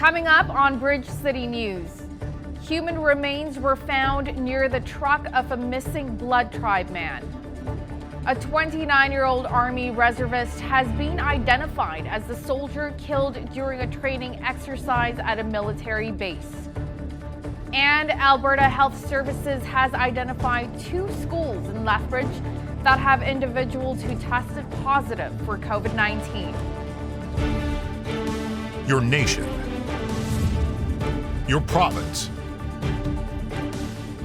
Coming up on Bridge City News, human remains were found near the truck of a missing Blood Tribe man. A 29-year-old Army reservist has been identified as the soldier killed during a training exercise at a military base. And Alberta Health Services has identified 2 schools in Lethbridge that have individuals who tested positive for COVID-19. Your nation, your province,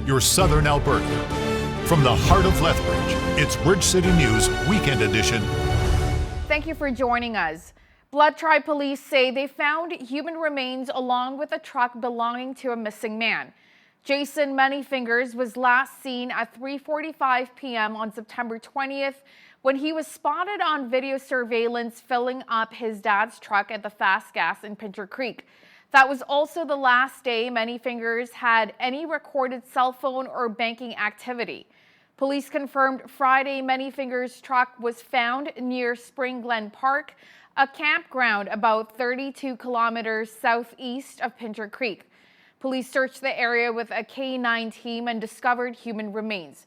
your southern Alberta. From the heart of Lethbridge, it's Bridge City News Weekend Edition. Thank you for joining us. Blood Tribe police say they found human remains along with a truck belonging to a missing man. Jason Manyfingers was last seen at 3:45 p.m. on September 20th when he was spotted on video surveillance filling up his dad's truck at the Fast Gas in Pincher Creek. That was also the last day Manyfingers had any recorded cell phone or banking activity. Police confirmed Friday Manyfingers' truck was found near Spring Glen Park, a campground about 32 kilometers southeast of Pincher Creek. Police searched the area with a K-9 team and discovered human remains.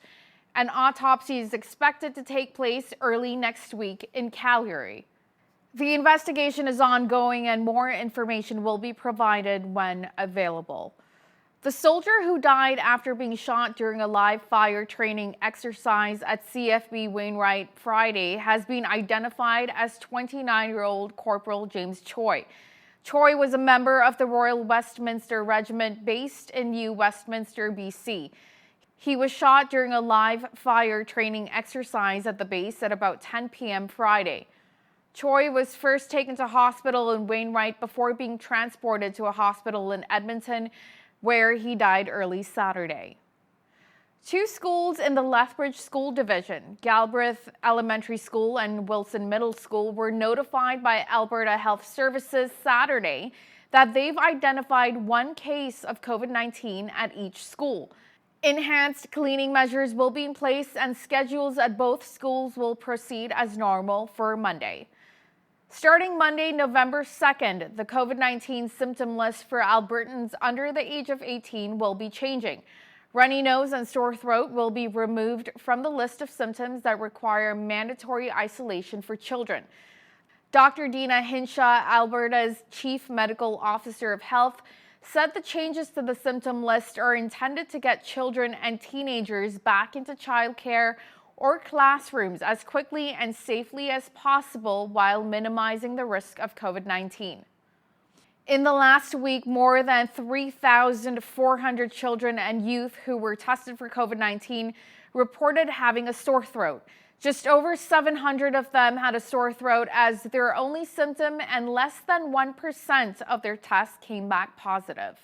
An autopsy is expected to take place early next week in Calgary. The investigation is ongoing and more information will be provided when available. The soldier who died after being shot during a live fire training exercise at CFB Wainwright Friday has been identified as 29-year-old Corporal James Choi. Choi was a member of the Royal Westminster Regiment based in New Westminster, BC. He was shot during a live fire training exercise at the base at about 10 p.m. Friday. Choi was first taken to hospital in Wainwright before being transported to a hospital in Edmonton, where he died early Saturday. 2 schools in the Lethbridge School Division, Galbraith Elementary School and Wilson Middle School, were notified by Alberta Health Services Saturday that they've identified 1 case of COVID-19 at each school. Enhanced cleaning measures will be in place and schedules at both schools will proceed as normal for Monday. Starting Monday, November 2nd, the COVID-19 symptom list for Albertans under the age of 18 will be changing. Runny nose and sore throat will be removed from the list of symptoms that require mandatory isolation for children. Dr. Dina Hinshaw, Alberta's Chief Medical Officer of Health, said the changes to the symptom list are intended to get children and teenagers back into childcare or classrooms as quickly and safely as possible while minimizing the risk of COVID-19. In the last week, more than 3,400 children and youth who were tested for COVID-19 reported having a sore throat. Just over 700 of them had a sore throat as their only symptom, and less than 1% of their tests came back positive.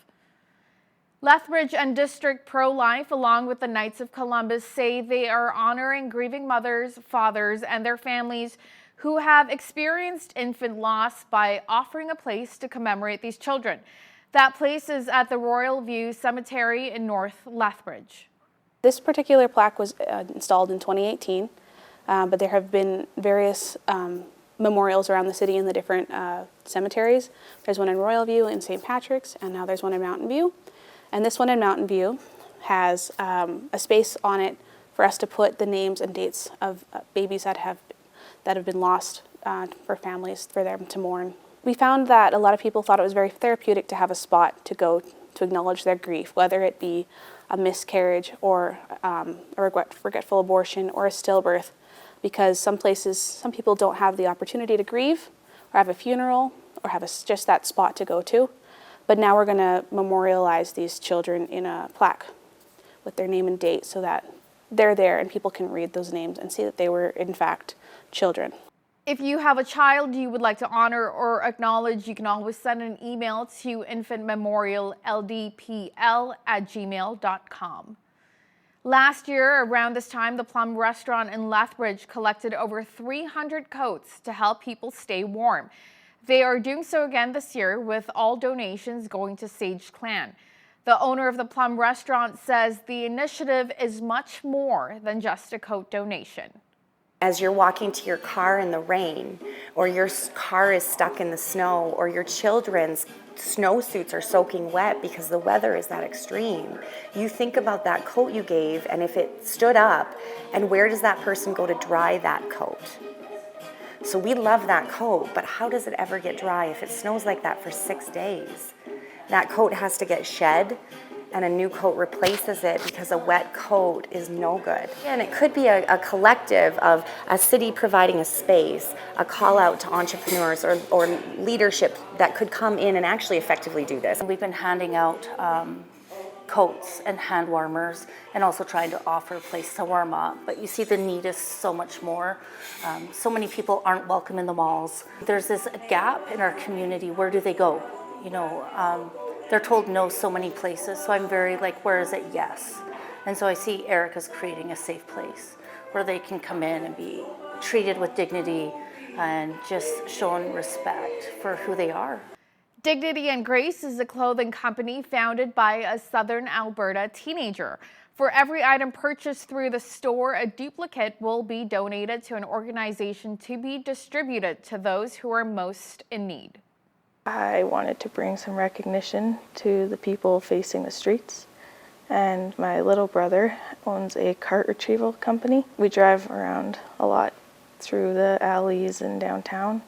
Lethbridge and District Pro-Life, along with the Knights of Columbus, say they are honoring grieving mothers, fathers, and their families who have experienced infant loss by offering a place to commemorate these children. That place is at the Royal View Cemetery in North Lethbridge. This particular plaque was installed in 2018, but there have been various memorials around the city in the different cemeteries. There's one in Royal View in St. Patrick's, and now there's one in Mountain View. And this one in Mountain View has a space on it for us to put the names and dates of babies that have been lost for families, for them to mourn. We found that a lot of people thought it was very therapeutic to have a spot to go to acknowledge their grief, whether it be a miscarriage or a regretful abortion or a stillbirth, because some people don't have the opportunity to grieve or have a funeral or have just that spot to go to. But now we're going to memorialize these children in a plaque with their name and date so that they're there and people can read those names and see that they were, in fact, children. If you have a child you would like to honor or acknowledge, you can always send an email to infantmemorialldpl@gmail.com. Last year, around this time, the Plum Restaurant in Lethbridge collected over 300 coats to help people stay warm. They are doing so again this year, with all donations going to Sage Clan. The owner of the Plum Restaurant says the initiative is much more than just a coat donation. As you're walking to your car in the rain, or your car is stuck in the snow, or your children's snowsuits are soaking wet because the weather is that extreme. You think about that coat you gave, and if it stood up, and where does that person go to dry that coat? So we love that coat, but how does it ever get dry if it snows like that for 6 days? That coat has to get shed, and a new coat replaces it because a wet coat is no good. And it could be a collective of a city providing a space, a call out to entrepreneurs or leadership that could come in and actually effectively do this. We've been handing out coats and hand warmers and also trying to offer a place to warm up. But you see the need is so much more. So many people aren't welcome in the malls. There's this gap in our community. Where do they go? They're told no so many places, so I'm very like, where is it? Yes. And so I see Erica's creating a safe place where they can come in and be treated with dignity and just shown respect for who they are. Dignity and Grace is a clothing company founded by a Southern Alberta teenager. For every item purchased through the store, a duplicate will be donated to an organization to be distributed to those who are most in need. I wanted to bring some recognition to the people facing the streets, and my little brother owns a cart retrieval company. We drive around a lot through the alleys in downtown,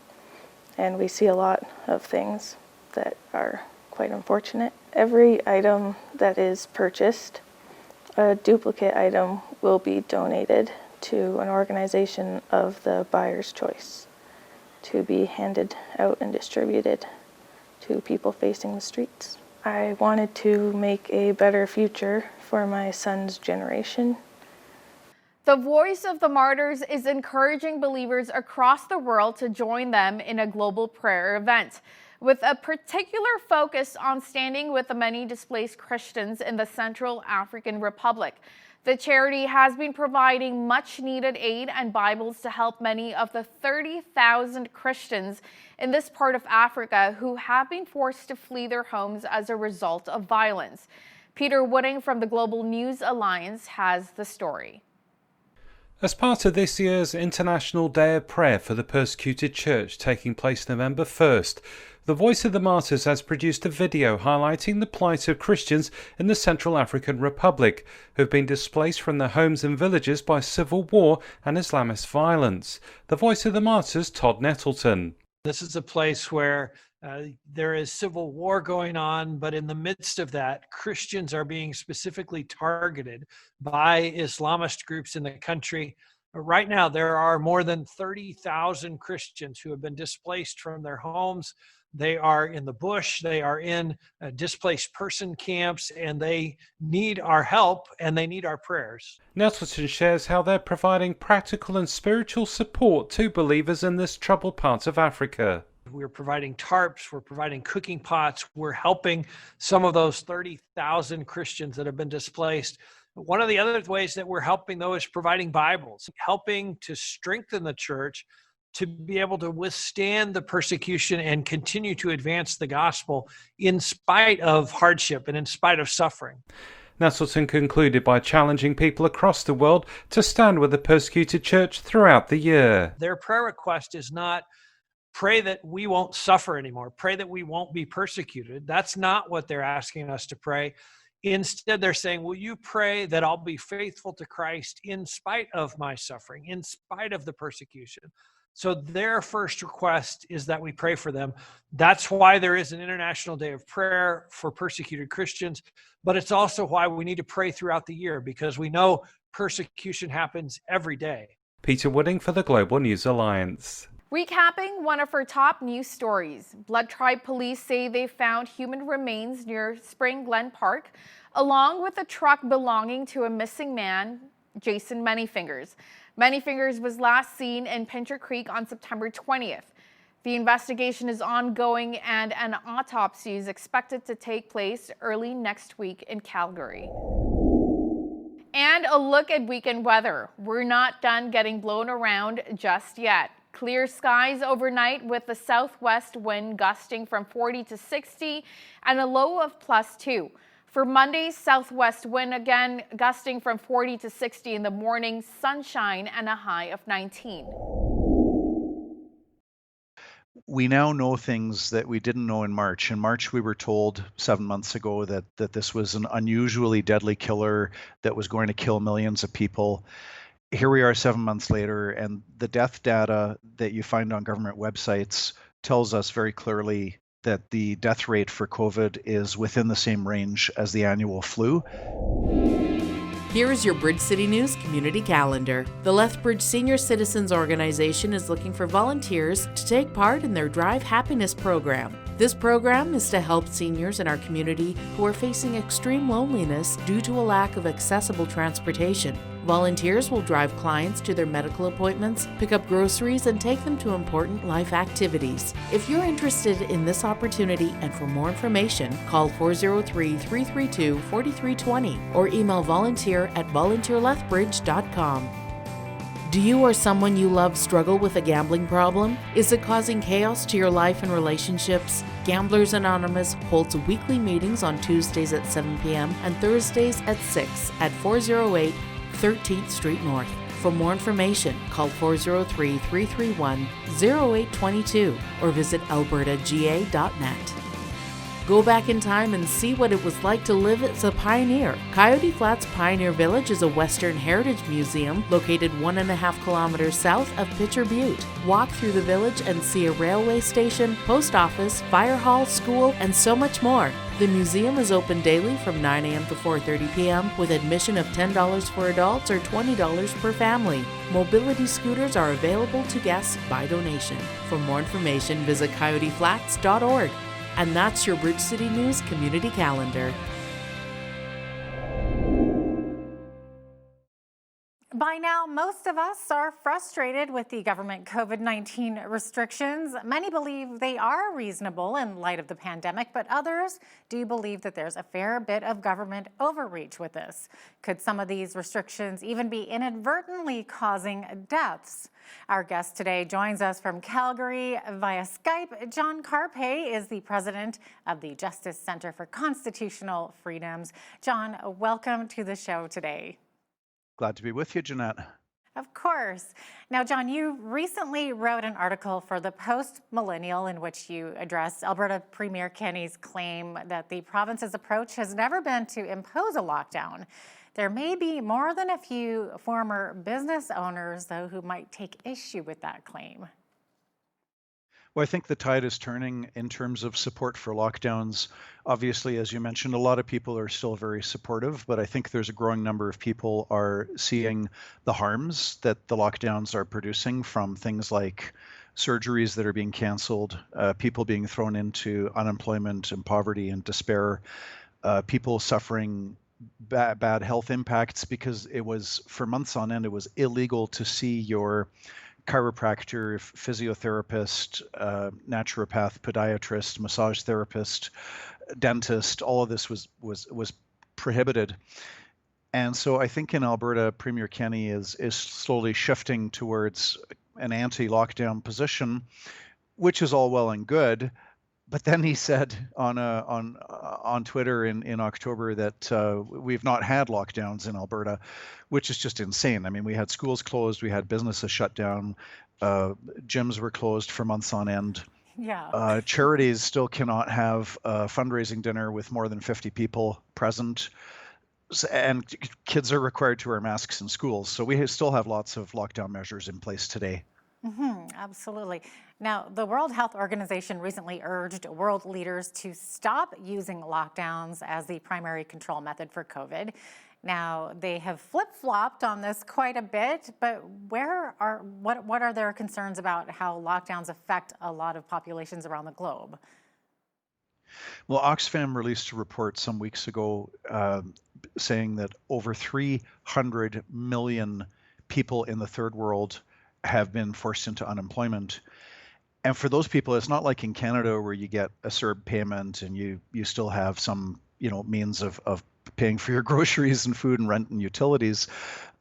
and we see a lot of things that are quite unfortunate. Every item that is purchased, a duplicate item will be donated to an organization of the buyer's choice to be handed out and distributed to people facing the streets. I wanted to make a better future for my son's generation. The Voice of the Martyrs is encouraging believers across the world to join them in a global prayer event, with a particular focus on standing with the many displaced Christians in the Central African Republic. The charity has been providing much-needed aid and Bibles to help many of the 30,000 Christians in this part of Africa who have been forced to flee their homes as a result of violence. Peter Wooding from the Global News Alliance has the story. As part of this year's International Day of Prayer for the Persecuted Church taking place November 1st, the Voice of the Martyrs has produced a video highlighting the plight of Christians in the Central African Republic who have been displaced from their homes and villages by civil war and Islamist violence. The Voice of the Martyrs' Todd Nettleton. This is a place where there is civil war going on, but in the midst of that, Christians are being specifically targeted by Islamist groups in the country. Right now, there are more than 30,000 Christians who have been displaced from their homes. They are in the bush, they are in displaced person camps, and they need our help and they need our prayers. Nettleton shares how they're providing practical and spiritual support to believers in this troubled part of Africa. We're providing tarps, we're providing cooking pots, we're helping some of those 30,000 Christians that have been displaced. One of the other ways that we're helping, though, is providing Bibles, helping to strengthen the church to be able to withstand the persecution and continue to advance the gospel in spite of hardship and in spite of suffering. Nettleton concluded by challenging people across the world to stand with the persecuted church throughout the year. Their prayer request is not, pray that we won't suffer anymore, pray that we won't be persecuted. That's not what they're asking us to pray. Instead, they're saying, will you pray that I'll be faithful to Christ in spite of my suffering, in spite of the persecution? So their first request is that we pray for them. That's why there is an International Day of Prayer for persecuted Christians, but it's also why we need to pray throughout the year, because we know persecution happens every day. Peter Wooding for the Global News Alliance. Recapping one of our top news stories, Blood Tribe police say they found human remains near Spring Glen Park, along with a truck belonging to a missing man, Jason Manyfingers. Manyfingers was last seen in Pincher Creek on September 20th. The investigation is ongoing and an autopsy is expected to take place early next week in Calgary. And a look at weekend weather. We're not done getting blown around just yet. Clear skies overnight with the southwest wind gusting from 40 to 60 and a low of +2. For Monday's southwest wind again gusting from 40 to 60 in the morning, sunshine and a high of 19. we now know things that we didn't know in March. In March, we were told 7 months ago that this was an unusually deadly killer that was going to kill millions of people. Here we are 7 months later, and the death data that you find on government websites tells us very clearly that the death rate for COVID is within the same range as the annual flu. Here is your Bridge City News community calendar. The Lethbridge Senior Citizens Organization is looking for volunteers to take part in their Drive Happiness program. This program is to help seniors in our community who are facing extreme loneliness due to a lack of accessible transportation. Volunteers will drive clients to their medical appointments, pick up groceries, and take them to important life activities. If you're interested in this opportunity and for more information, call 403-332-4320 or email volunteer@volunteerlethbridge.com. Do you or someone you love struggle with a gambling problem? Is it causing chaos to your life and relationships? Gamblers Anonymous holds weekly meetings on Tuesdays at 7 p.m. and Thursdays at 6 at 408 13th Street North. For more information, call 403-331-0822 or visit albertaga.net. Go back in time and see what it was like to live as a pioneer. Coyote Flats Pioneer Village is a Western heritage museum located 1.5 kilometers south of Pitcher Butte. Walk through the village and see a railway station, post office, fire hall, school, and so much more. The museum is open daily from 9 a.m. to 4:30 p.m. with admission of $10 for adults or $20 per family. Mobility scooters are available to guests by donation. For more information, visit coyoteflats.org. And that's your Bridge City News community calendar. By now, most of us are frustrated with the government COVID-19 restrictions. Many believe they are reasonable in light of the pandemic, but others do believe that there's a fair bit of government overreach with this. Could some of these restrictions even be inadvertently causing deaths? Our guest today joins us from Calgary via Skype. John Carpe is the president of the Justice Center for Constitutional Freedoms. John, welcome to the show today. Glad to be with you, Jeanette. Of course. Now, John, you recently wrote an article for the Post-Millennial in which you address Alberta Premier Kenney's claim that the province's approach has never been to impose a lockdown. There may be more than a few former business owners, though, who might take issue with that claim. Well, I think the tide is turning in terms of support for lockdowns. Obviously, as you mentioned, a lot of people are still very supportive, but I think there's a growing number of people are seeing the harms that the lockdowns are producing, from things like surgeries that are being canceled, people being thrown into unemployment and poverty and despair, people suffering bad health impacts because it was, for months on end, it was illegal to see your chiropractor, physiotherapist, naturopath, podiatrist, massage therapist, dentist. All of this was prohibited. And so I think in Alberta, Premier Kenney is slowly shifting towards an anti-lockdown position, which is all well and good. But then he said on Twitter in October that we've not had lockdowns in Alberta, which is just insane. I mean, we had schools closed, we had businesses shut down, gyms were closed for months on end. Yeah. Charities still cannot have a fundraising dinner with more than 50 people present, and kids are required to wear masks in schools. So we still have lots of lockdown measures in place today. Absolutely. Now, the World Health Organization recently urged world leaders to stop using lockdowns as the primary control method for COVID. Now, they have flip-flopped on this quite a bit, but what are their concerns about how lockdowns affect a lot of populations around the globe? Well, Oxfam released a report some weeks ago saying that over 300 million people in the third world have been forced into unemployment. And for those people, it's not like in Canada where you get a CERB payment and you still have some means of paying for your groceries and food and rent and utilities.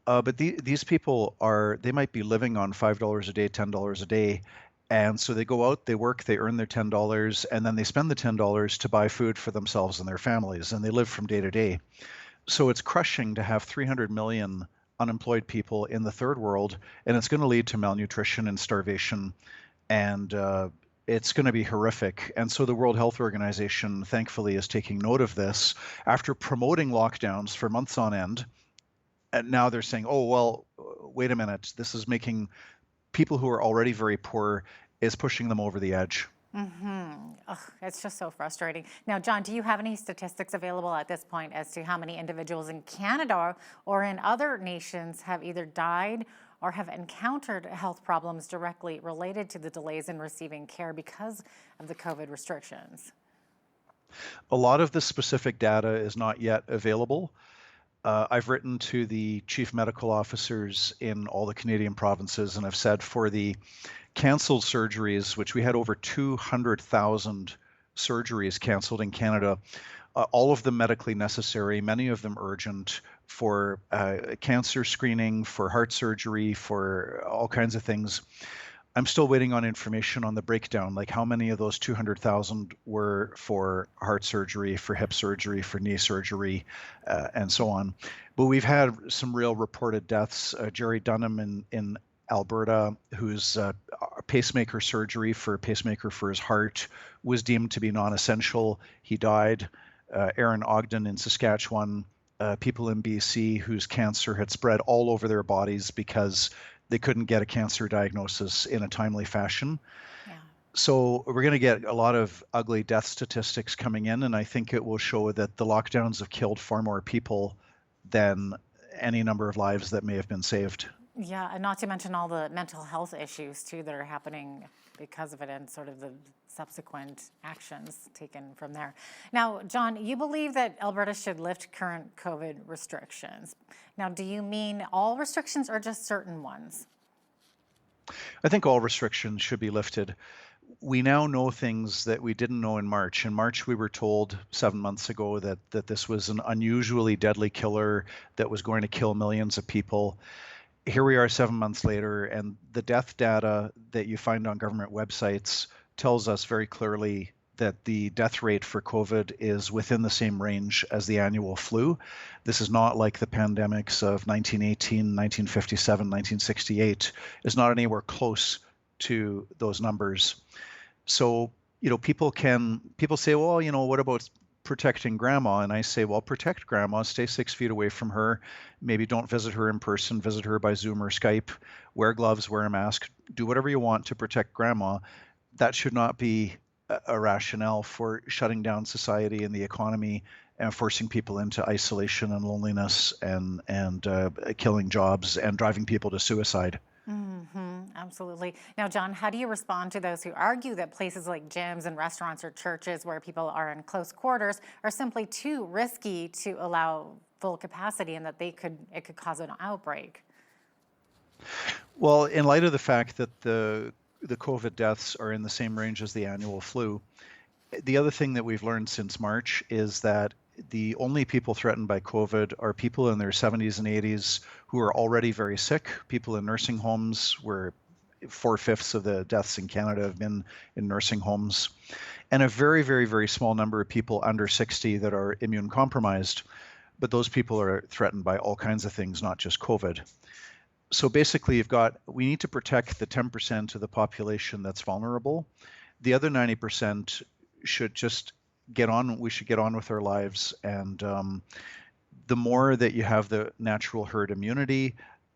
But these people they might be living on $5 a day, $10 a day. And so they go out, they work, they earn their $10, and then they spend the $10 to buy food for themselves and their families, and they live from day to day. So it's crushing to have 300 million unemployed people in the third world, and it's going to lead to malnutrition and starvation and it's going to be horrific. And so the World Health Organization, thankfully, is taking note of this after promoting lockdowns for months on end. And now they're saying, oh, well, wait a minute, this is making people who are already very poor, is pushing them over the edge. Ugh, it's just so frustrating. Now, John, do you have any statistics available at this point as to how many individuals in Canada or in other nations have either died or have encountered health problems directly related to the delays in receiving care because of the COVID restrictions? A lot of the specific data is not yet available. I've written to the chief medical officers in all the Canadian provinces, and I've said for the canceled surgeries, which we had over 200,000 surgeries canceled in Canada, all of them medically necessary, many of them urgent for cancer screening, for heart surgery, for all kinds of things. I'm still waiting on information on the breakdown, like how many of those 200,000 were for heart surgery, for hip surgery, for knee surgery, and so on. But we've had some real reported deaths. Jerry Dunham in Alberta, whose pacemaker surgery for a pacemaker for his heart was deemed to be non-essential. He died. Aaron Ogden in Saskatchewan, people in BC whose cancer had spread all over their bodies because they couldn't get a cancer diagnosis in a timely fashion. Yeah. So we're going to get a lot of ugly death statistics coming in, and I think it will show that the lockdowns have killed far more people than any number of lives that may have been saved. Yeah, and not to mention all the mental health issues too that are happening because of it and sort of the subsequent actions taken from there. Now, John, you believe that Alberta should lift current COVID restrictions. Now, do you mean all restrictions or just certain ones? I think all restrictions should be lifted. We now know things that we didn't know in March. In March, we were told 7 months ago that this was an unusually deadly killer that was going to kill millions of people. Here we are 7 months later, and the death data that you find on government websites tells us very clearly that the death rate for COVID is within the same range as the annual flu. This is not like the pandemics of 1918, 1957, 1968. It's not anywhere close to those numbers. So, people say, well, what about protecting grandma? And I say, well, protect grandma, stay 6 feet away from her, maybe don't visit her in person, visit her by Zoom or Skype, wear gloves, wear a mask, do whatever you want to protect grandma. That should not be a rationale for shutting down society and the economy and forcing people into isolation and loneliness and killing jobs and driving people to suicide. Absolutely. Now, John, how do you respond to those who argue that places like gyms and restaurants or churches where people are in close quarters are simply too risky to allow full capacity and that it could cause an outbreak? Well, in light of the fact that the COVID deaths are in the same range as the annual flu, the other thing that we've learned since March is that the only people threatened by COVID are people in their 70s and 80s who are already very sick, people in nursing homes, where 4/5 of the deaths in Canada have been in nursing homes, and a very, very, very small number of people under 60 that are immune compromised. But those people are threatened by all kinds of things, not just COVID. So basically, we need to protect the 10% of the population that's vulnerable. The other 90% should just we should get on with our lives. And the more that you have the natural herd immunity,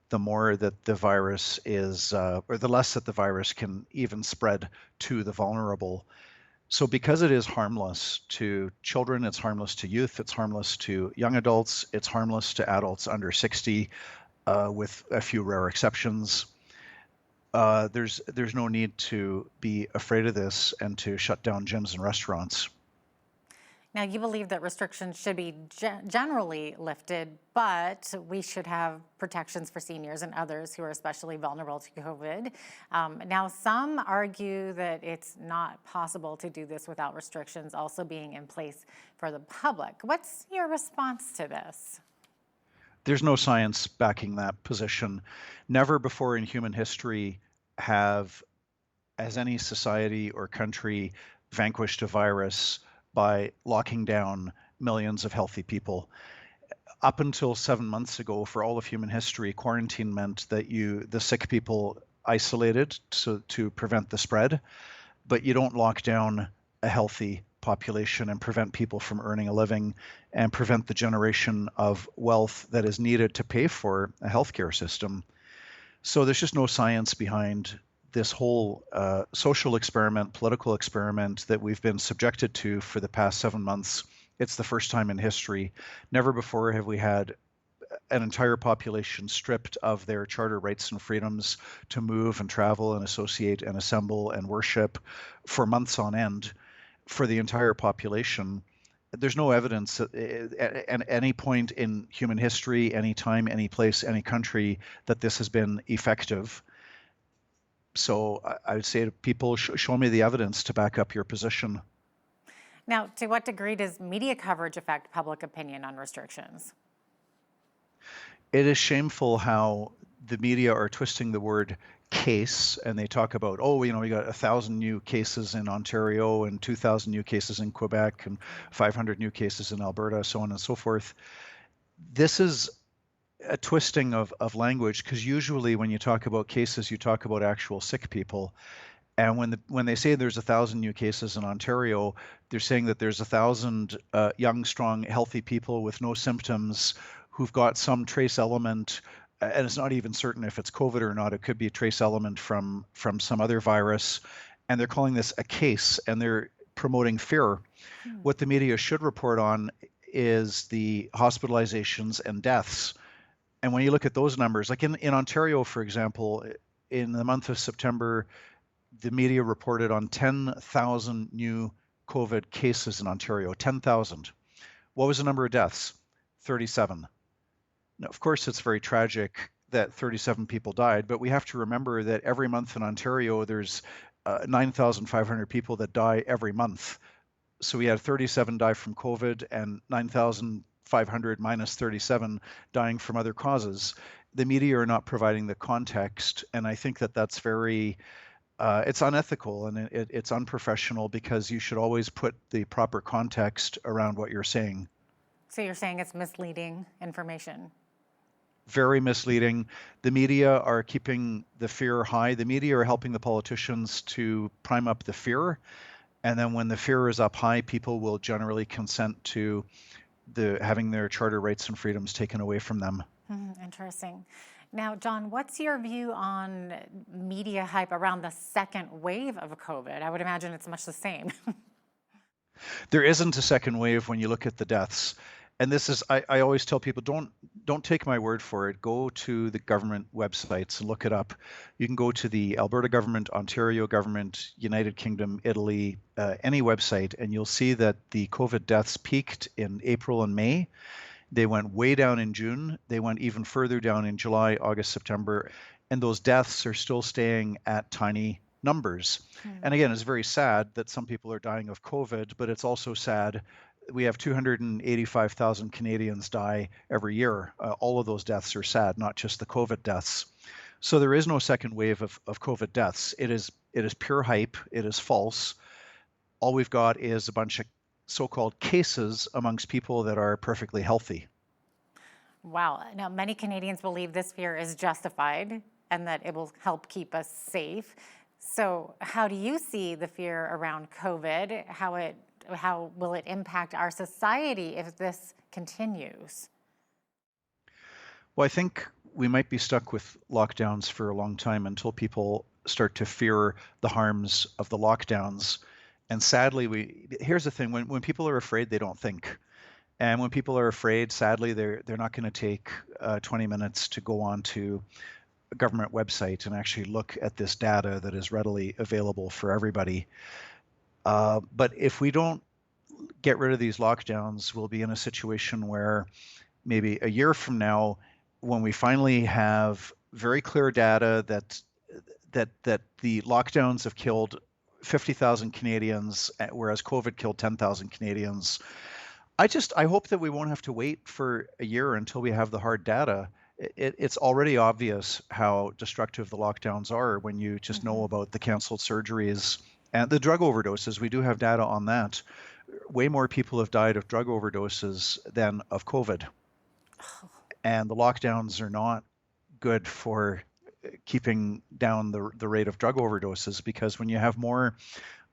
the more that the virus or the less that the virus can even spread to the vulnerable. So because it is harmless to children, it's harmless to youth, it's harmless to young adults, it's harmless to adults under 60, with a few rare exceptions. There's no need to be afraid of this and to shut down gyms and restaurants. Now, you believe that restrictions should be generally lifted, but we should have protections for seniors and others who are especially vulnerable to COVID. Now, some argue that it's not possible to do this without restrictions also being in place for the public. What's your response to this? There's no science backing that position. Never before in human history has any society or country vanquished a virus by locking down millions of healthy people. Up until 7 months ago, for all of human history, quarantine meant that the sick people isolated to prevent the spread. but you don't lock down a healthy population and prevent people from earning a living and prevent the generation of wealth that is needed to pay for a healthcare system. So there's just no science behind this whole social experiment, political experiment that we've been subjected to for the past 7 months. It's the first time in history. Never before have we had an entire population stripped of their charter rights and freedoms to move and travel and associate and assemble and worship for months on end for the entire population. There's no evidence at any point in human history, any time, any place, any country, that this has been effective. So I would say to people, show me the evidence to back up your position. Now, to what degree does media coverage affect public opinion on restrictions? It is shameful how the media are twisting the word case, and they talk about, oh, we got 1,000 new cases in Ontario and 2,000 new cases in Quebec and 500 new cases in Alberta, so on and so forth. This is a twisting of language, because usually when you talk about cases, you talk about actual sick people. And when they say there's 1,000 new cases in Ontario, they're saying that there's 1,000 young, strong, healthy people with no symptoms who've got some trace element, and it's not even certain if it's COVID or not. It could be a trace element from some other virus, and they're calling this a case, and they're promoting fear. What the media should report on is the hospitalizations and deaths. And when you look at those numbers, like in Ontario, for example, in the month of September, the media reported on 10,000 new COVID cases in Ontario, 10,000. What was the number of deaths? 37. Now, of course, it's very tragic that 37 people died, but we have to remember that every month in Ontario, there's 9,500 people that die every month. So we had 37 die from COVID and 9,500 minus 37 dying from other causes. The media are not providing the context, and I think that that's very it's unethical, and it's unprofessional, because you should always put the proper context around what you're saying. So you're saying it's misleading information? Very misleading. The media are keeping the fear high. The media are helping the politicians to prime up the fear. And then when the fear is up high, people will generally consent to having their charter rights and freedoms taken away from them. Interesting. Now, John, what's your view on media hype around the second wave of COVID? I would imagine it's much the same. There isn't a second wave when you look at the deaths. And this is, I always tell people, don't take my word for it. Go to the government websites and look it up. You can go to the Alberta government, Ontario government, United Kingdom, Italy, any website, and you'll see that the COVID deaths peaked in April and May. They went way down in June. They went even further down in July, August, September. And those deaths are still staying at tiny numbers. And again, it's very sad that some people are dying of COVID, but it's also sad we have 285,000 Canadians die every year. All of those deaths are sad, not just the COVID deaths. So there is no second wave of COVID deaths. It is pure hype. It is false. All we've got is a bunch of so-called cases amongst people that are perfectly healthy. Wow. Now, many Canadians believe this fear is justified and that it will help keep us safe. So how do you see the fear around COVID? How will it impact our society if this continues? Well, I think we might be stuck with lockdowns for a long time until people start to fear the harms of the lockdowns. And sadly, here's the thing, when people are afraid, they don't think. And when people are afraid, sadly, they're not going to take 20 minutes to go on to a government website and actually look at this data that is readily available for everybody. But if we don't get rid of these lockdowns, we'll be in a situation where maybe a year from now, when we finally have very clear data that the lockdowns have killed 50,000 Canadians, whereas COVID killed 10,000 Canadians. I hope that we won't have to wait for a year until we have the hard data. It's already obvious how destructive the lockdowns are when you just know about the canceled surgeries and the drug overdoses. We do have data on that. Way more people have died of drug overdoses than of COVID. And the lockdowns are not good for keeping down the rate of drug overdoses, because when you have more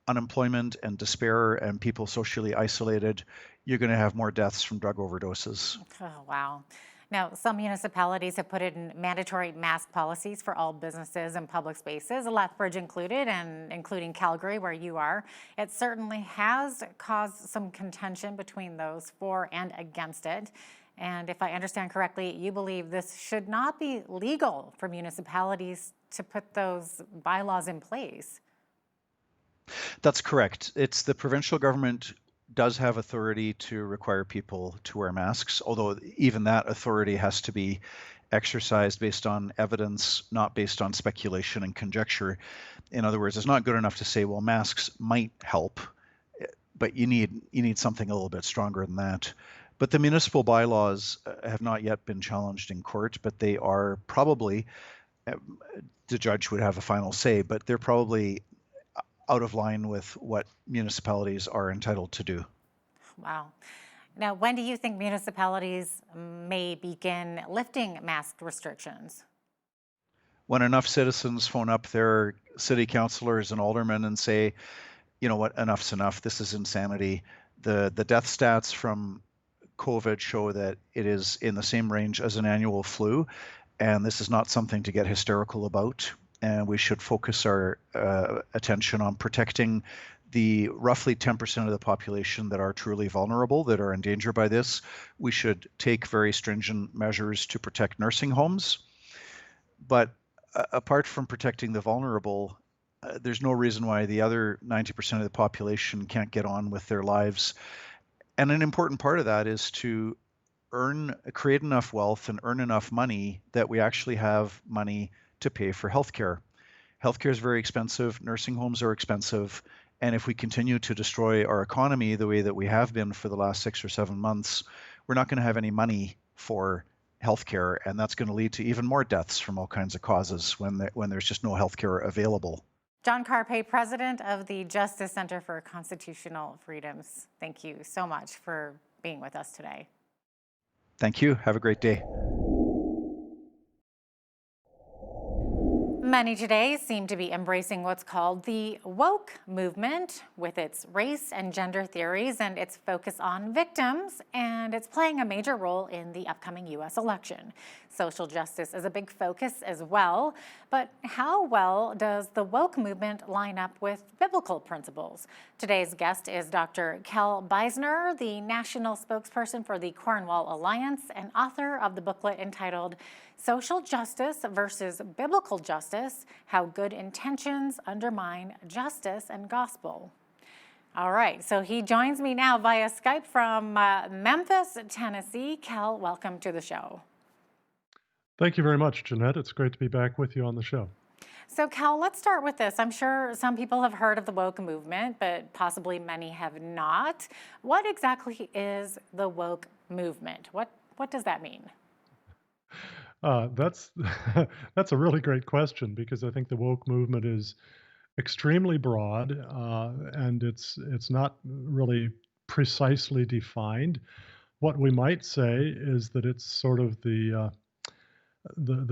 unemployment and despair and people socially isolated, you're going to have more deaths from drug overdoses. Oh, wow. Now, some municipalities have put in mandatory mask policies for all businesses and public spaces, Lethbridge included, and including Calgary, where you are. It certainly has caused some contention between those for and against it. And if I understand correctly, you believe this should not be legal for municipalities to put those bylaws in place. That's correct. It's the provincial government does have authority to require people to wear masks, although even that authority has to be exercised based on evidence, not based on speculation and conjecture. In other words, it's not good enough to say, well, masks might help, but you need something a little bit stronger than that. But the municipal bylaws have not yet been challenged in court, but they are probably, the judge would have a final say, but they're probably out of line with what municipalities are entitled to do. Wow. Now, when do you think municipalities may begin lifting mask restrictions? When enough citizens phone up their city councilors and aldermen and say, you know what, enough's enough, this is insanity. The death stats from COVID show that it is in the same range as an annual flu, and this is not something to get hysterical about. And we should focus our attention on protecting the roughly 10% of the population that are truly vulnerable, that are in danger by this. We should take very stringent measures to protect nursing homes. But apart from protecting the vulnerable, there's no reason why the other 90% of the population can't get on with their lives. And an important part of that is to create enough wealth and earn enough money that we actually have money to pay for healthcare. Healthcare is very expensive, nursing homes are expensive, and if we continue to destroy our economy the way that we have been for the last 6 or 7 months, we're not going to have any money for healthcare, and that's going to lead to even more deaths from all kinds of causes when there's just no healthcare available. John Carpe, president of the Justice Center for Constitutional Freedoms. Thank you so much for being with us today. Thank you. Have a great day. Many today seem to be embracing what's called the woke movement, with its race and gender theories and its focus on victims, and it's playing a major role in the upcoming U.S. election. Social justice is a big focus as well, but how well does the woke movement line up with biblical principles? Today's guest is Dr. Kel Beisner, the national spokesperson for the Cornwall Alliance and author of the booklet entitled Social Justice versus Biblical Justice: How Good Intentions Undermine Justice and Gospel. All right, so he joins me now via Skype from Memphis, Tennessee. Kel, welcome to the show. Thank you very much, Jeanette. It's great to be back with you on the show. So, Kel, let's start with this. I'm sure some people have heard of the woke movement, but possibly many have not. What exactly is the woke movement? What does that mean? That's that's a really great question, because I think the woke movement is extremely broad, and it's not really precisely defined. What we might say is that it's sort of the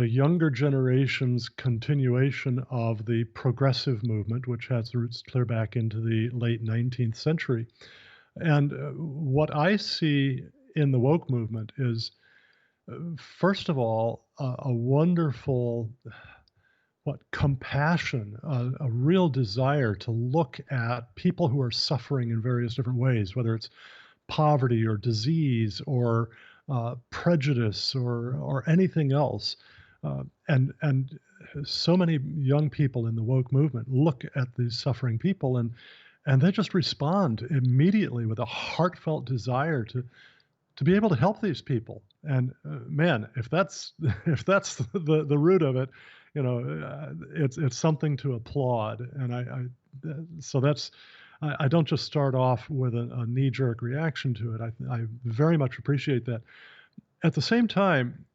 younger generation's continuation of the progressive movement, which has roots clear back into the late 19th century. And what I see in the woke movement is, first of all, a wonderful compassion, a real desire to look at people who are suffering in various different ways, whether it's poverty or disease or prejudice or anything else. And so many young people in the woke movement look at these suffering people and they just respond immediately with a heartfelt desire to be able to help these people. And man, if that's the root of it, you know, it's something to applaud. And I don't just start off with a knee-jerk reaction to it. I very much appreciate that. At the same time,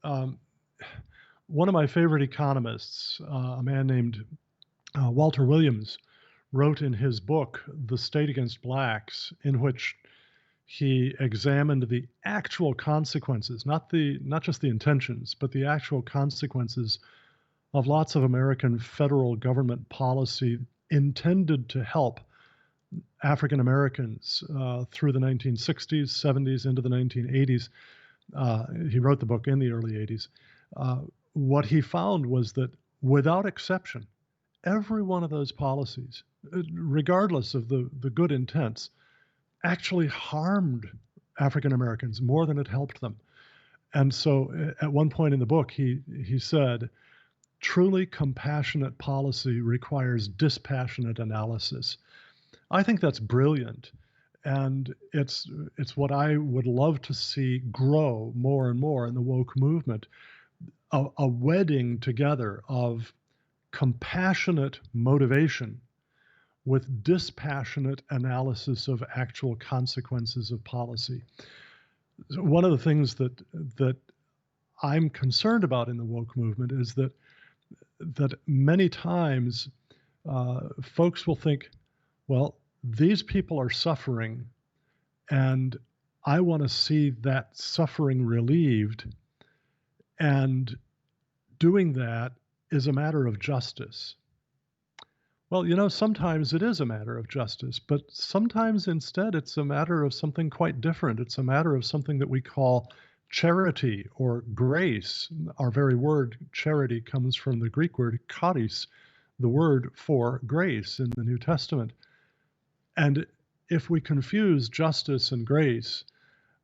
one of my favorite economists, a man named Walter Williams, wrote in his book, The State Against Blacks, in which he examined the actual consequences, not just the intentions, but the actual consequences of lots of American federal government policy intended to help African Americans through the 1960s, 70s, into the 1980s. He wrote the book in the early 80s. What he found was that without exception, every one of those policies, regardless of the good intents, actually harmed African Americans more than it helped them. And so at one point in the book, he said, truly compassionate policy requires dispassionate analysis. I think that's brilliant. And it's what I would love to see grow more and more in the woke movement, a wedding together of compassionate motivation with dispassionate analysis of actual consequences of policy. One of the things that I'm concerned about in the woke movement is that many times folks will think, well, these people are suffering, and I want to see that suffering relieved, and doing that is a matter of justice. Well, sometimes it is a matter of justice, but sometimes instead it's a matter of something quite different. It's a matter of something that we call charity or grace. Our very word charity comes from the Greek word charis, the word for grace in the New Testament. And if we confuse justice and grace,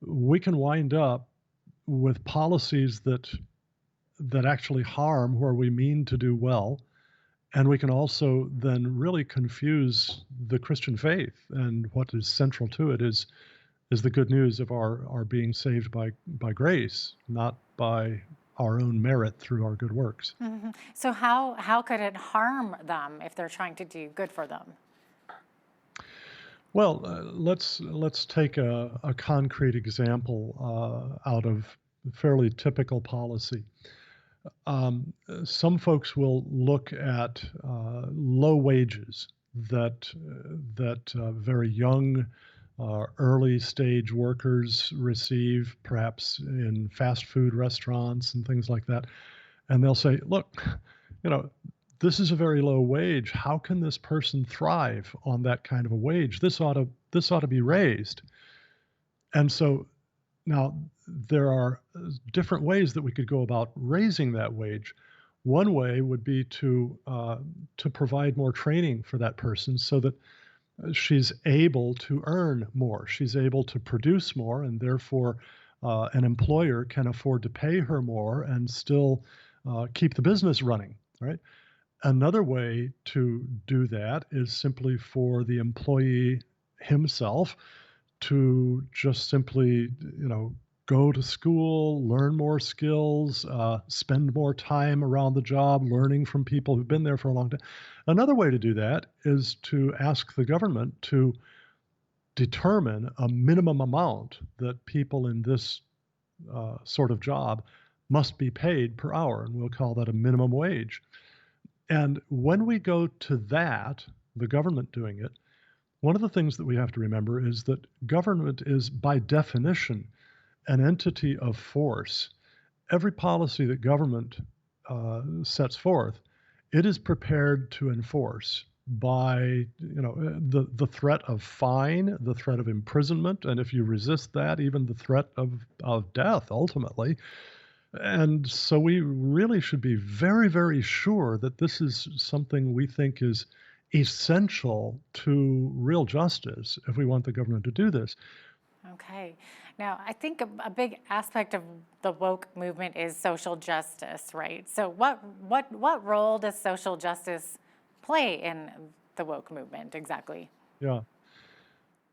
we can wind up with policies that actually harm where we mean to do well. And we can also then really confuse the Christian faith, and what is central to it is the good news of our being saved by grace, not by our own merit through our good works. Mm-hmm. So how could it harm them if they're trying to do good for them? Well, let's take a concrete example out of fairly typical policy. Some folks will look at low wages that very young, early stage workers receive, perhaps in fast food restaurants and things like that, and they'll say, "Look, this is a very low wage. How can this person thrive on that kind of a wage? This ought to be raised." And so now, there are different ways that we could go about raising that wage. One way would be to provide more training for that person so that she's able to earn more. She's able to produce more, and therefore an employer can afford to pay her more and still keep the business running, right? Another way to do that is simply for the employee himself to just simply, go to school, learn more skills, spend more time around the job, learning from people who've been there for a long time. Another way to do that is to ask the government to determine a minimum amount that people in this sort of job must be paid per hour, and we'll call that a minimum wage. And when we go to that, the government doing it, one of the things that we have to remember is that government is, by definition, an entity of force. Every policy that government sets forth, it is prepared to enforce by the threat of fine, the threat of imprisonment, and if you resist that, even the threat of death ultimately. And so we really should be very, very sure that this is something we think is essential to real justice if we want the government to do this. Okay. Now, I think a big aspect of the woke movement is social justice, right? So what role does social justice play in the woke movement exactly? Yeah.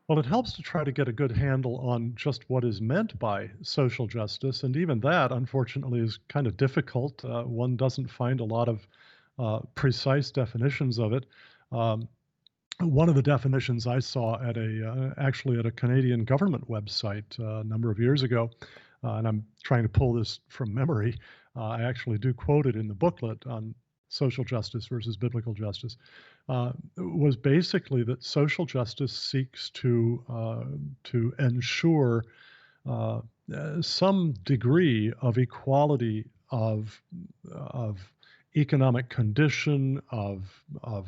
Well, it helps to try to get a good handle on just what is meant by social justice. And even that, unfortunately, is kind of difficult. One doesn't find a lot of precise definitions of it. One of the definitions I saw actually at a Canadian government website a number of years ago, and I'm trying to pull this from memory. I actually do quote it in the booklet on social justice versus biblical justice, was basically that social justice seeks to ensure some degree of equality of economic condition, of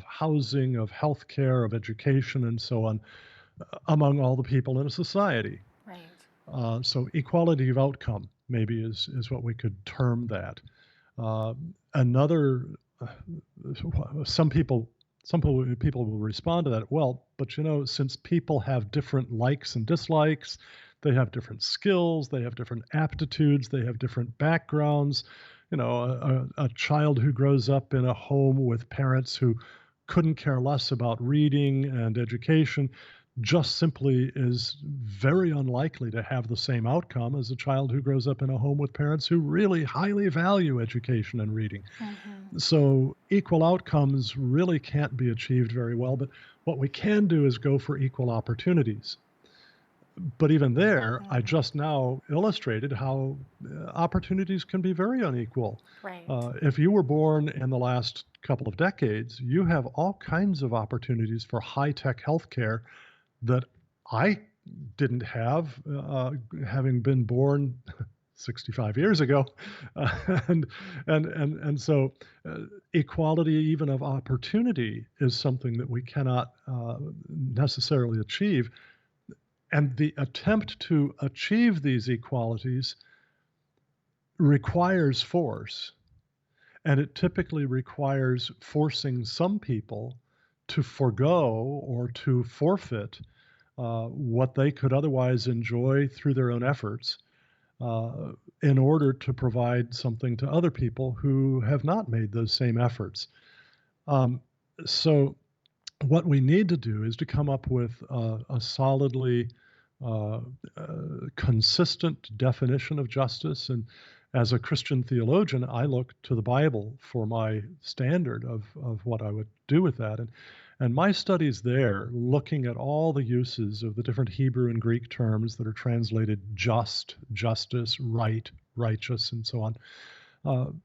housing, of healthcare, of education, and so on, among all the people in a society. Right. So equality of outcome maybe is what we could term that. Another, some people will respond to that. Well, but since people have different likes and dislikes, they have different skills, they have different aptitudes, they have different backgrounds. A child who grows up in a home with parents who couldn't care less about reading and education just simply is very unlikely to have the same outcome as a child who grows up in a home with parents who really highly value education and reading. So equal outcomes really can't be achieved very well, but what we can do is go for equal opportunities. But even there, I just now illustrated how opportunities can be very unequal. Right. If you were born in the last couple of decades, you have all kinds of opportunities for high-tech healthcare that I didn't have, having been born 65 years ago, and so equality even of opportunity is something that we cannot necessarily achieve. And the attempt to achieve these equalities requires force, and it typically requires forcing some people to forgo or to forfeit what they could otherwise enjoy through their own efforts in order to provide something to other people who have not made those same efforts. So what we need to do is to come up with a solidly consistent definition of justice. And as a Christian theologian, I look to the Bible for my standard of what I would do with that. And my studies there, looking at all the uses of the different Hebrew and Greek terms that are translated just, justice, right, righteous, and so on,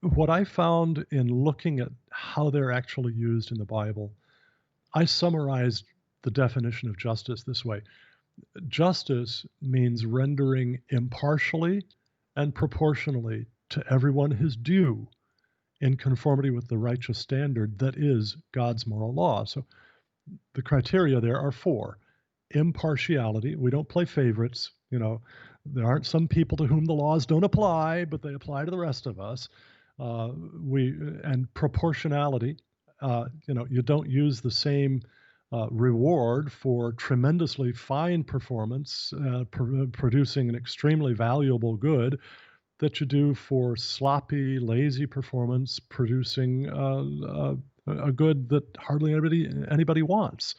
what I found in looking at how they're actually used in the Bible, I summarized the definition of justice this way. Justice means rendering impartially and proportionally to everyone his due in conformity with the righteous standard that is God's moral law. So the criteria there are four. Impartiality, we don't play favorites. There aren't some people to whom the laws don't apply, but they apply to the rest of us. And proportionality, you don't use the same reward for tremendously fine performance, producing an extremely valuable good, that you do for sloppy, lazy performance, producing a good that hardly anybody wants.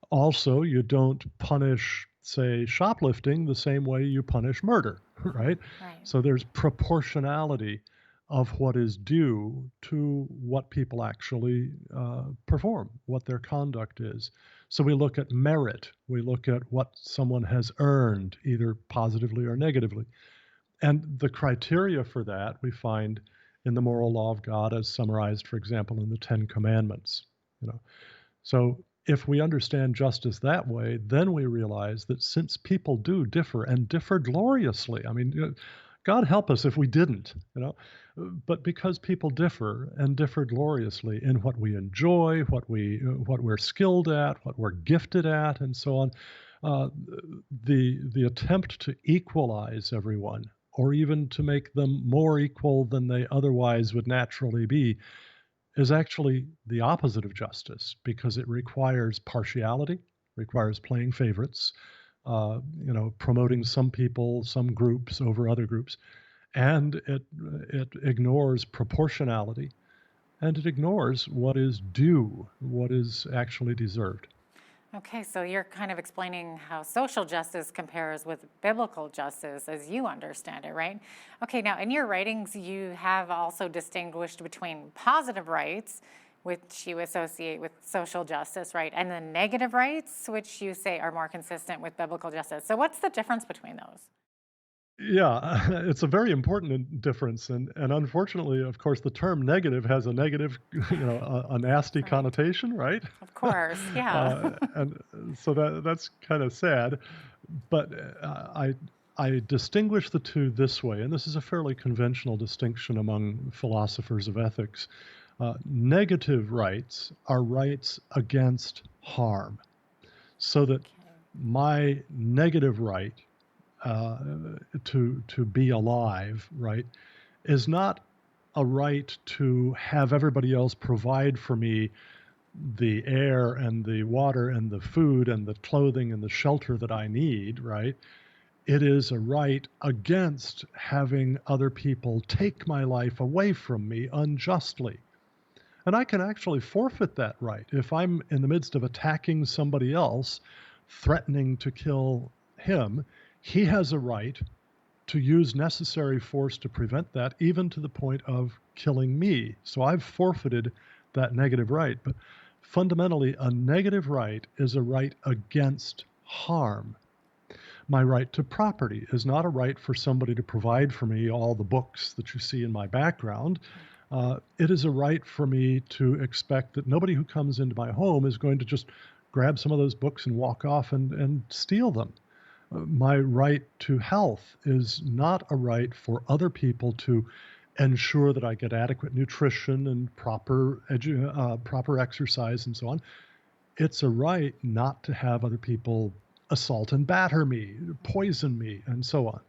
Also, you don't punish, say, shoplifting the same way you punish murder, right? So there's proportionality of what is due to what people actually perform, what their conduct is. So we look at merit. We look at what someone has earned, either positively or negatively. And the criteria for that we find in the moral law of God as summarized, for example, in the Ten Commandments. So if we understand justice that way, then we realize that since people do differ and differ gloriously, I mean, God help us if we didn't, but because people differ and differ gloriously in what we enjoy, what we're skilled at, what we're gifted at, and so on, the attempt to equalize everyone, or even to make them more equal than they otherwise would naturally be, is actually the opposite of justice, because it requires partiality, requires playing favorites, promoting some people, some groups over other groups, and it ignores proportionality, and it ignores what is due, what is actually deserved. Okay, so you're kind of explaining how social justice compares with biblical justice as you understand it, right? Okay, now in your writings, you have also distinguished between positive rights, which you associate with social justice, right? And the negative rights, which you say are more consistent with biblical justice. So what's the difference between those? Yeah, it's a very important difference, and unfortunately, of course, the term negative has a negative, a nasty connotation, right? Of course, yeah. And so that's kind of sad. But I distinguish the two this way, and this is a fairly conventional distinction among philosophers of ethics. Negative rights are rights against harm, so that my negative right to be alive, right, is not a right to have everybody else provide for me the air and the water and the food and the clothing and the shelter that I need, right? It is a right against having other people take my life away from me unjustly. And I can actually forfeit that right. If I'm in the midst of attacking somebody else, threatening to kill him, he has a right to use necessary force to prevent that, even to the point of killing me. So I've forfeited that negative right. But fundamentally, a negative right is a right against harm. My right to property is not a right for somebody to provide for me all the books that you see in my background. It is a right for me to expect that nobody who comes into my home is going to just grab some of those books and walk off and steal them. My right to health is not a right for other people to ensure that I get adequate nutrition and proper exercise and so on. It's a right not to have other people assault and batter me, poison me, and so on.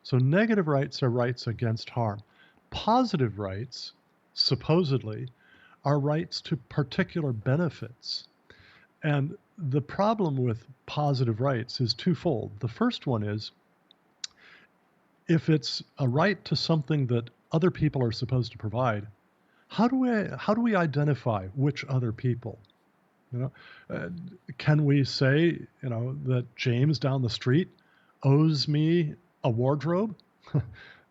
So negative rights are rights against harm. Positive rights, supposedly, are rights to particular benefits. And the problem with positive rights is twofold. The first one is, if it's a right to something that other people are supposed to provide, how do we identify which other people? Can we say, that James down the street owes me a wardrobe?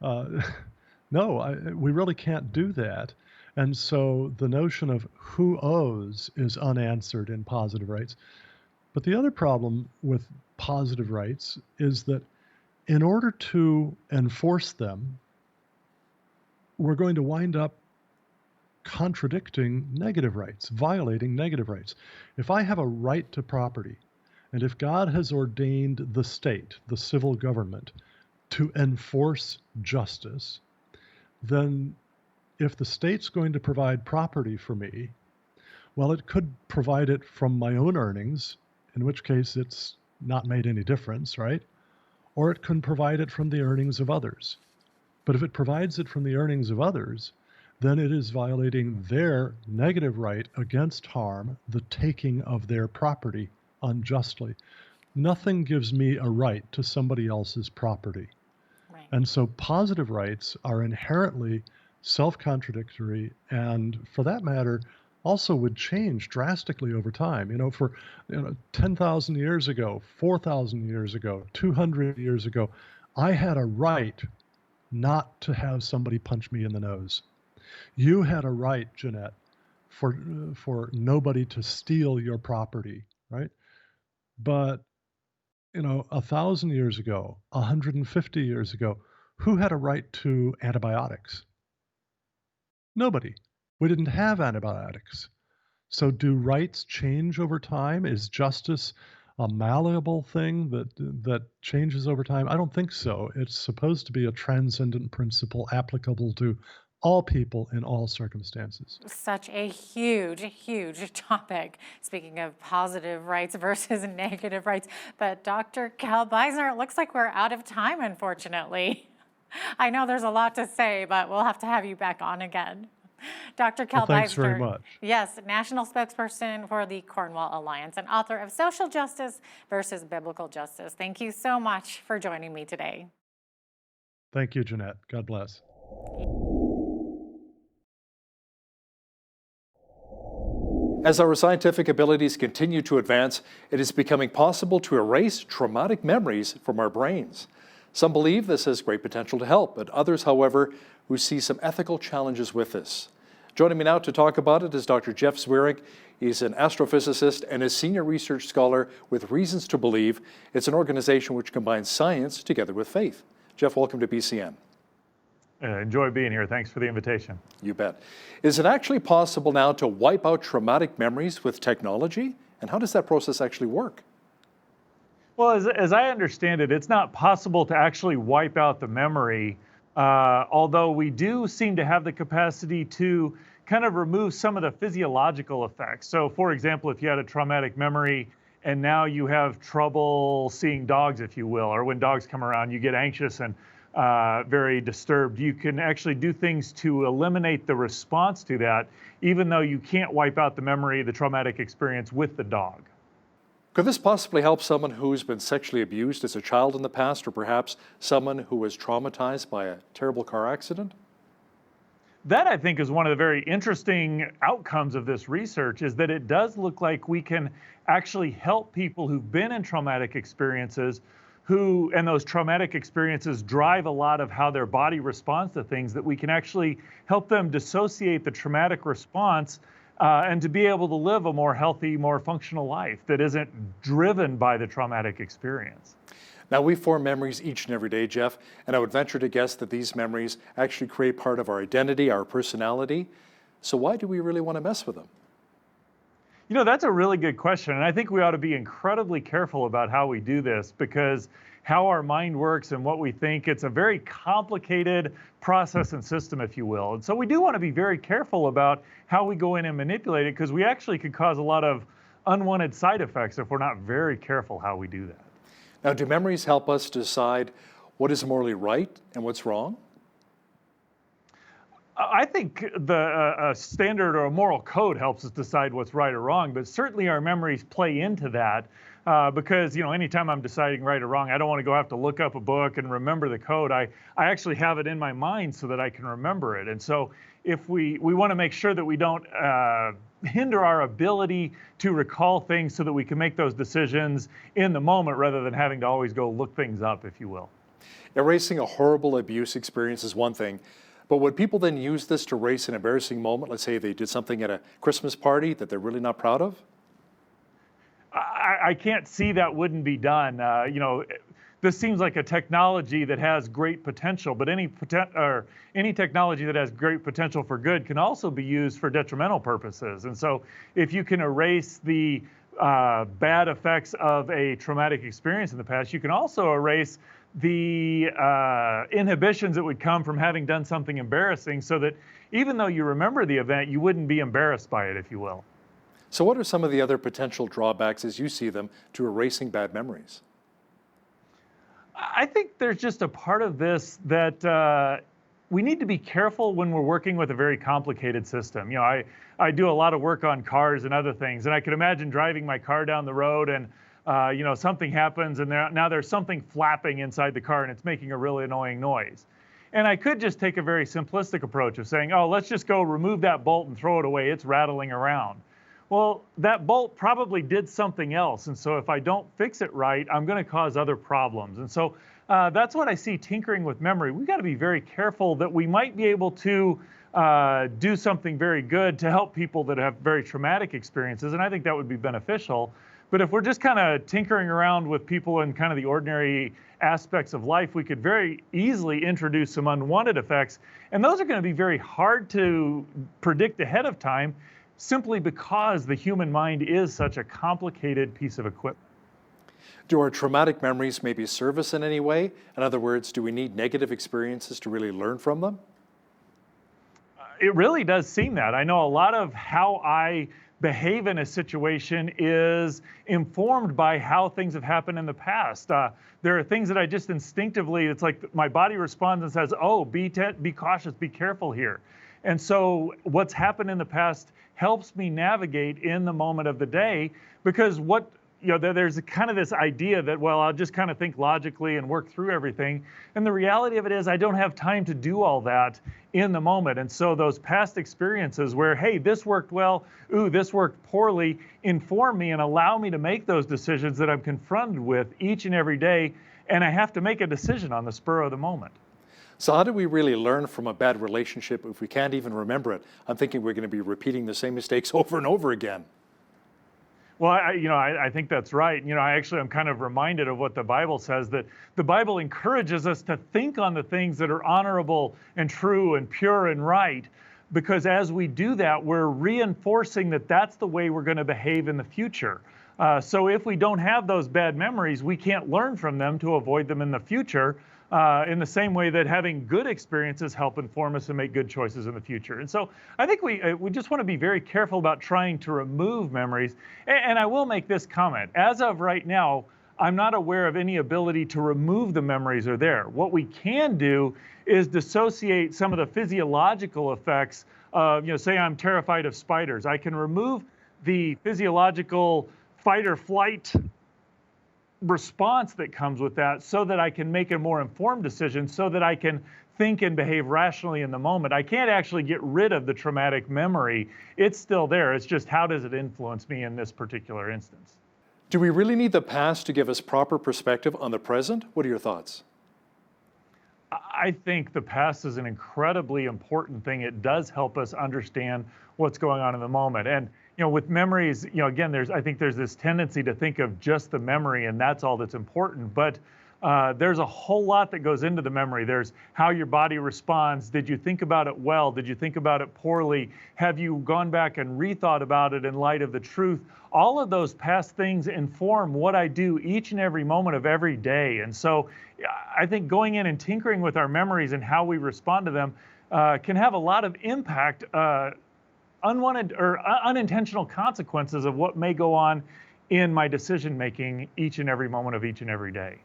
No, we really can't do that. And so the notion of who owes is unanswered in positive rights. But the other problem with positive rights is that in order to enforce them, we're going to wind up contradicting negative rights, violating negative rights. If I have a right to property, and if God has ordained the state, the civil government, to enforce justice, then if the state's going to provide property for me, well, it could provide it from my own earnings, in which case it's not made any difference, right? Or it can provide it from the earnings of others. But if it provides it from the earnings of others, then it is violating their negative right against harm, the taking of their property unjustly. Nothing gives me a right to somebody else's property. Right. And so positive rights are inherently self-contradictory, and for that matter, also would change drastically over time. For 10,000 years ago, 4,000 years ago, 200 years ago, I had a right not to have somebody punch me in the nose. You had a right, Jeanette, for nobody to steal your property, right? But 1,000 years ago, 150 years ago, who had a right to antibiotics? Nobody. We didn't have antibiotics. So do rights change over time? Is justice a malleable thing that changes over time? I don't think so. It's supposed to be a transcendent principle applicable to all people in all circumstances. Such a huge, huge topic. Speaking of positive rights versus negative rights. But Dr. Cal Beisner, it looks like we're out of time, unfortunately. I know there's a lot to say, but we'll have to have you back on again. Dr. Cal Beisner. Thanks very much. Yes, national spokesperson for the Cornwall Alliance and author of Social Justice versus Biblical Justice. Thank you so much for joining me today. Thank you, Jeanette. God bless. As our scientific abilities continue to advance, it is becoming possible to erase traumatic memories from our brains. Some believe this has great potential to help, but others, however, who see some ethical challenges with this. Joining me now to talk about it is Dr. Jeff Zwierig. He's an astrophysicist and a senior research scholar with Reasons to Believe. It's an organization which combines science together with faith. Jeff, welcome to BCN. Enjoy being here. Thanks for the invitation. You bet. Is it actually possible now to wipe out traumatic memories with technology? And how does that process actually work? Well, as I understand it, it's not possible to actually wipe out the memory, although we do seem to have the capacity to kind of remove some of the physiological effects. So, for example, if you had a traumatic memory and now you have trouble seeing dogs, if you will, or when dogs come around, you get anxious and very disturbed, you can actually do things to eliminate the response to that, even though you can't wipe out the memory, the traumatic experience with the dog. Could this possibly help someone who's been sexually abused as a child in the past, or perhaps someone who was traumatized by a terrible car accident? That, I think, is one of the very interesting outcomes of this research, is that it does look like we can actually help people who've been in traumatic experiences, and those traumatic experiences drive a lot of how their body responds to things, that we can actually help them dissociate the traumatic response and to be able to live a more healthy, more functional life that isn't driven by the traumatic experience. Now, we form memories each and every day, Jeff, and I would venture to guess that these memories actually create part of our identity, our personality. So why do we really want to mess with them? You know, that's a really good question, and I think we ought to be incredibly careful about how we do this, because how our mind works and what we think, it's a very complicated process and system, if you will. And so we do want to be very careful about how we go in and manipulate it, because we actually could cause a lot of unwanted side effects if we're not very careful how we do that. Now, do memories help us decide what is morally right and what's wrong? I think the standard or a moral code helps us decide what's right or wrong, but certainly our memories play into that because, you know, anytime I'm deciding right or wrong, I don't want to go have to look up a book and remember the code. I actually have it in my mind so that I can remember it. And so if we want to make sure that we don't hinder our ability to recall things so that we can make those decisions in the moment rather than having to always go look things up, if you will. Erasing a horrible abuse experience is one thing, but would people then use this to erase an embarrassing moment? Let's say they did something at a Christmas party that they're really not proud of? I can't see that wouldn't be done. You know, this seems like a technology that has great potential, but any technology that has great potential for good can also be used for detrimental purposes. And so if you can erase the bad effects of a traumatic experience in the past, you can also erase the inhibitions that would come from having done something embarrassing, so that even though you remember the event, you wouldn't be embarrassed by it, if you will. So what are some of the other potential drawbacks, as you see them, to erasing bad memories? I think there's just a part of this that we need to be careful when we're working with a very complicated system. You know, I do a lot of work on cars and other things, and I can imagine driving my car down the road and you know, something happens and now there's something flapping inside the car and it's making a really annoying noise. And I could just take a very simplistic approach of saying, oh, let's just go remove that bolt and throw it away. It's rattling around. Well, that bolt probably did something else. And so if I don't fix it right, I'm going to cause other problems. And so that's what I see tinkering with memory. We've got to be very careful that we might be able to do something very good to help people that have very traumatic experiences. And I think that would be beneficial. But if we're just kind of tinkering around with people in kind of the ordinary aspects of life, we could very easily introduce some unwanted effects. And those are going to be very hard to predict ahead of time, simply because the human mind is such a complicated piece of equipment. Do our traumatic memories maybe serve us in any way? In other words, do we need negative experiences to really learn from them? It really does seem that. I know a lot of how I behave in a situation is informed by how things have happened in the past. There are things that I just instinctively, it's like my body responds and says, oh, be cautious, be careful here. And so what's happened in the past helps me navigate in the moment of the day, because there's kind of this idea that, well, I'll just kind of think logically and work through everything. And the reality of it is I don't have time to do all that in the moment. And so those past experiences where, hey, this worked well, ooh, this worked poorly, inform me and allow me to make those decisions that I'm confronted with each and every day. And I have to make a decision on the spur of the moment. So how do we really learn from a bad relationship if we can't even remember it? I'm thinking we're going to be repeating the same mistakes over and over again. Well, I think that's right. You know, I'm kind of reminded of what the Bible says, that the Bible encourages us to think on the things that are honorable and true and pure and right, because as we do that, we're reinforcing that that's the way we're going to behave in the future. So if we don't have those bad memories, we can't learn from them to avoid them in the future, in the same way that having good experiences help inform us and make good choices in the future. And so I think we just want to be very careful about trying to remove memories. And I will make this comment. As of right now, I'm not aware of any ability to remove the memories are there. What we can do is dissociate some of the physiological effects of, say I'm terrified of spiders. I can remove the physiological fight or flight response that comes with that so that I can make a more informed decision, so that I can think and behave rationally in the moment. I can't actually get rid of the traumatic memory. It's still there. It's just, how does it influence me in this particular instance? Do we really need the past to give us proper perspective on the present? What are your thoughts? I think the past is an incredibly important thing. It does help us understand what's going on in the moment. And with memories, again, I think there's this tendency to think of just the memory and that's all that's important. But there's a whole lot that goes into the memory. There's how your body responds. Did you think about it well? Did you think about it poorly? Have you gone back and rethought about it in light of the truth? All of those past things inform what I do each and every moment of every day. And so I think going in and tinkering with our memories and how we respond to them can have a lot of impact, unwanted or unintentional consequences of what may go on in my decision making each and every moment of each and every day.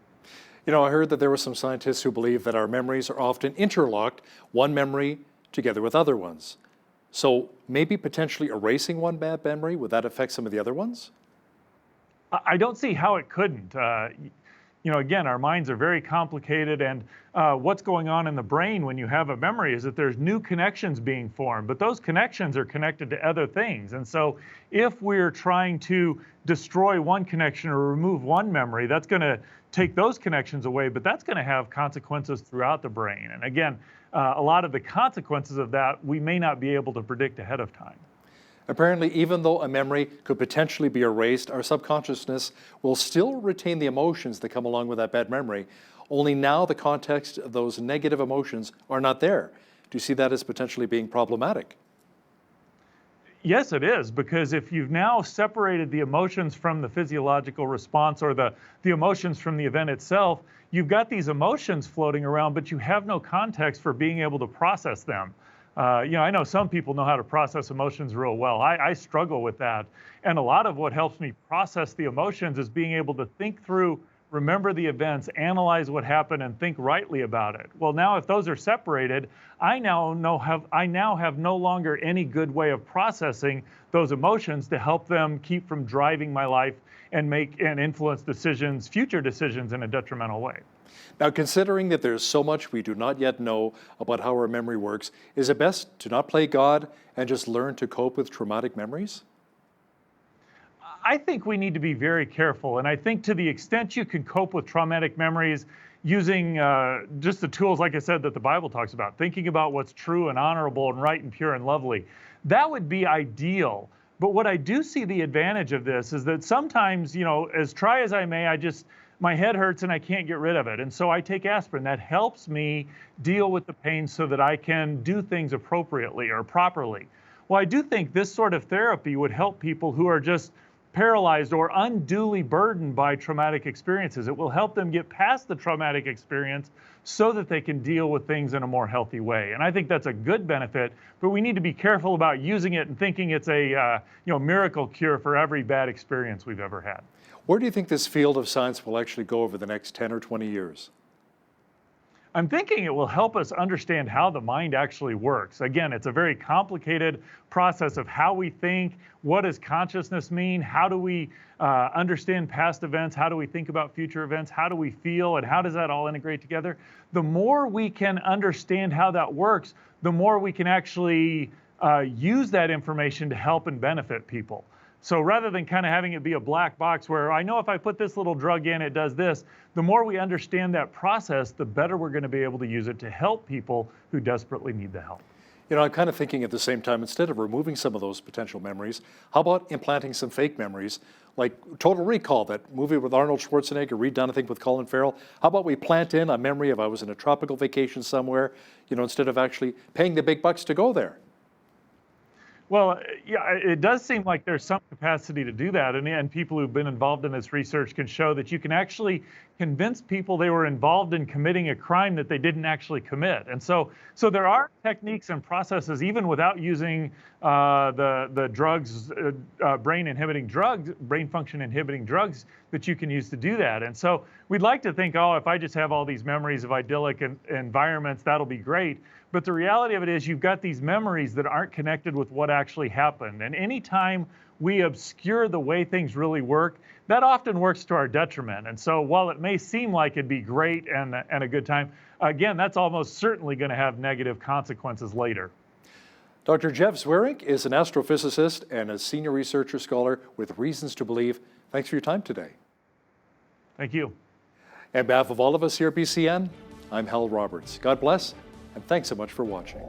I heard that there were some scientists who believe that our memories are often interlocked, one memory together with other ones. So maybe potentially erasing one bad memory, would that affect some of the other ones? I don't see how it couldn't. Again, our minds are very complicated, and what's going on in the brain when you have a memory is that there's new connections being formed, but those connections are connected to other things. And so if we're trying to destroy one connection or remove one memory, that's going to take those connections away, but that's going to have consequences throughout the brain. And again, a lot of the consequences of that we may not be able to predict ahead of time. Apparently, even though a memory could potentially be erased, our subconsciousness will still retain the emotions that come along with that bad memory. Only now the context of those negative emotions are not there. Do you see that as potentially being problematic? Yes, it is, because if you've now separated the emotions from the physiological response or the emotions from the event itself, you've got these emotions floating around, but you have no context for being able to process them. I know some people know how to process emotions real well. I struggle with that. And a lot of what helps me process the emotions is being able to think through, remember the events, analyze what happened, and think rightly about it. Well, now if those are separated, I now have no longer any good way of processing those emotions to help them keep from driving my life and make and influence decisions, future decisions, in a detrimental way. Now, considering that there's so much we do not yet know about how our memory works, is it best to not play God and just learn to cope with traumatic memories? I think we need to be very careful. And I think to the extent you can cope with traumatic memories using just the tools, like I said, that the Bible talks about, thinking about what's true and honorable and right and pure and lovely, that would be ideal. But what I do see the advantage of this is that sometimes, as try as I may, my head hurts and I can't get rid of it. And so I take aspirin. That helps me deal with the pain so that I can do things appropriately or properly. Well, I do think this sort of therapy would help people who are just paralyzed or unduly burdened by traumatic experiences. It will help them get past the traumatic experience so that they can deal with things in a more healthy way. And I think that's a good benefit, but we need to be careful about using it and thinking it's a miracle cure for every bad experience we've ever had. Where do you think this field of science will actually go over the next 10 or 20 years? I'm thinking it will help us understand how the mind actually works. Again, it's a very complicated process of how we think. What does consciousness mean? How do we understand past events? How do we think about future events? How do we feel? And how does that all integrate together? The more we can understand how that works, the more we can actually use that information to help and benefit people. So rather than kind of having it be a black box where I know if I put this little drug in, it does this, the more we understand that process, the better we're going to be able to use it to help people who desperately need the help. I'm kind of thinking at the same time, instead of removing some of those potential memories, how about implanting some fake memories, like Total Recall, that movie with Arnold Schwarzenegger, redone, I think, with Colin Farrell. How about we plant in a memory of I was in a tropical vacation somewhere, instead of actually paying the big bucks to go there? Well, yeah, it does seem like there's some capacity to do that. And people who've been involved in this research can show that you can actually convince people they were involved in committing a crime that they didn't actually commit. And so there are techniques and processes, even without using the drugs, brain function inhibiting drugs, that you can use to do that. And so we'd like to think, oh, if I just have all these memories of idyllic environments, that'll be great. But the reality of it is you've got these memories that aren't connected with what actually happened. And anytime we obscure the way things really work, that often works to our detriment. And so while it may seem like it'd be great and a good time, again, that's almost certainly going to have negative consequences later. Dr. Jeff Zwerig is an astrophysicist and a senior researcher scholar with Reasons to Believe. Thanks for your time today. Thank you. On behalf of all of us here at BCN, I'm Hal Roberts. God bless, and thanks so much for watching.